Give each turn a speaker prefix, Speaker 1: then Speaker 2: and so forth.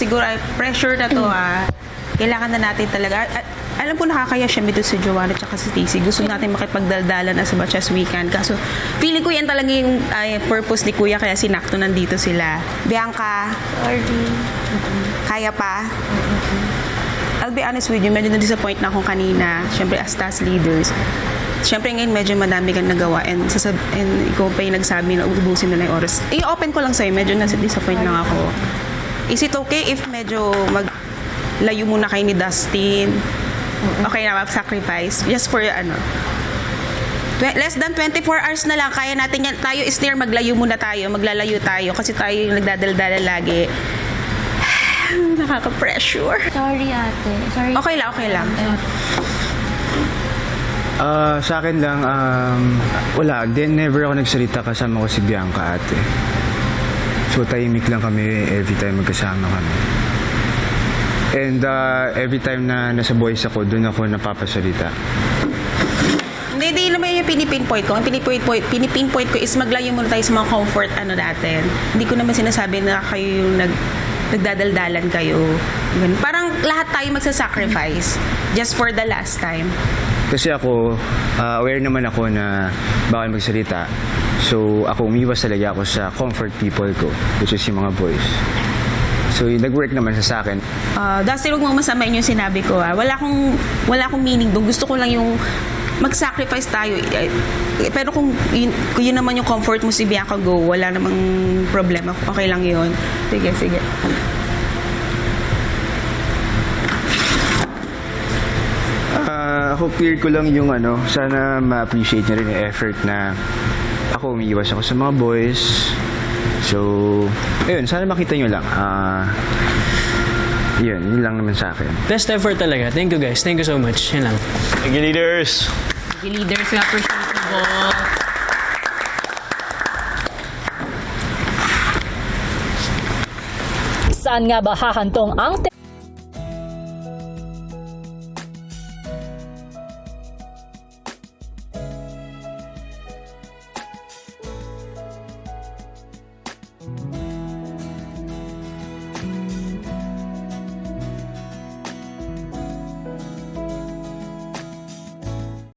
Speaker 1: Siguro ay pressure na to kailangan na natin talaga. Alam ko nakakaya siya dito si Joanna at si Stacey. Gusto natin makipagdaldalan as much as we can. Kaso feeling ko yan talaga yung purpose ni Kuya kaya sinakto nandito sila. Bianca,
Speaker 2: Sorry.
Speaker 1: kaya pa? I'll be honest with you, medyo na-disappoint na akong kanina. Siyempre as task leaders. Siyempre ngayon medyo madami kang nagawa and ikaw pa yung nagsabi na ubusin na lang yung oras. I-open ko lang sa'yo, medyo na-disappoint lang ako. Is it okay if medyo maglayo muna kayo ni Dustin? Okay na, mag-sacrifice. Just for, less than 24 hours na lang. Kaya natin yan. Tayo is near, maglayo muna tayo. Maglalayo tayo. Kasi tayo yung nagdadaldala lagi. Nakaka-pressure.
Speaker 2: Sorry, ate. Sorry.
Speaker 1: Okay lang, okay lang.
Speaker 3: Sa akin lang, wala. Never ako nagsalita kasama ko si Bianca, ate. So, tahimik lang kami every time magkasama kami. And every time na nasa voice ako, doon ako napapasalita.
Speaker 1: Hindi naman yung pinipinpoint ko. Ang pinipinpoint ko is maglayo muna tayo sa mga comfort natin. Hindi ko naman sinasabi na kayo yung nagdadaldalan kayo. Ganun. Parang lahat tayo magsasacrifice just for the last time.
Speaker 3: Kasi ako, aware naman ako na bawal magsalita. So, ako umiwas talaga ako sa comfort people ko, which is yung mga boys. So, nag-work naman sa akin.
Speaker 1: Dustin, huwag mong masamain yung sinabi ko. Wala akong meaning doon. Gusto ko lang yung mag-sacrifice tayo. Pero kung yun naman yung comfort mo si Bianca, go. Wala namang problema. Okay lang yun. Sige.
Speaker 3: Ako clear ko lang yung sana ma-appreciate niya rin yung effort na ako umiiwas ako sa mga boys. So, ayun, sana makita nyo lang. Yun lang naman sa akin.
Speaker 4: Best effort talaga. Thank you guys. Thank you so much. Yan lang.
Speaker 5: Thank you, leaders.
Speaker 1: Leaders, we appreciate you.
Speaker 6: Saan nga ba hahantong ang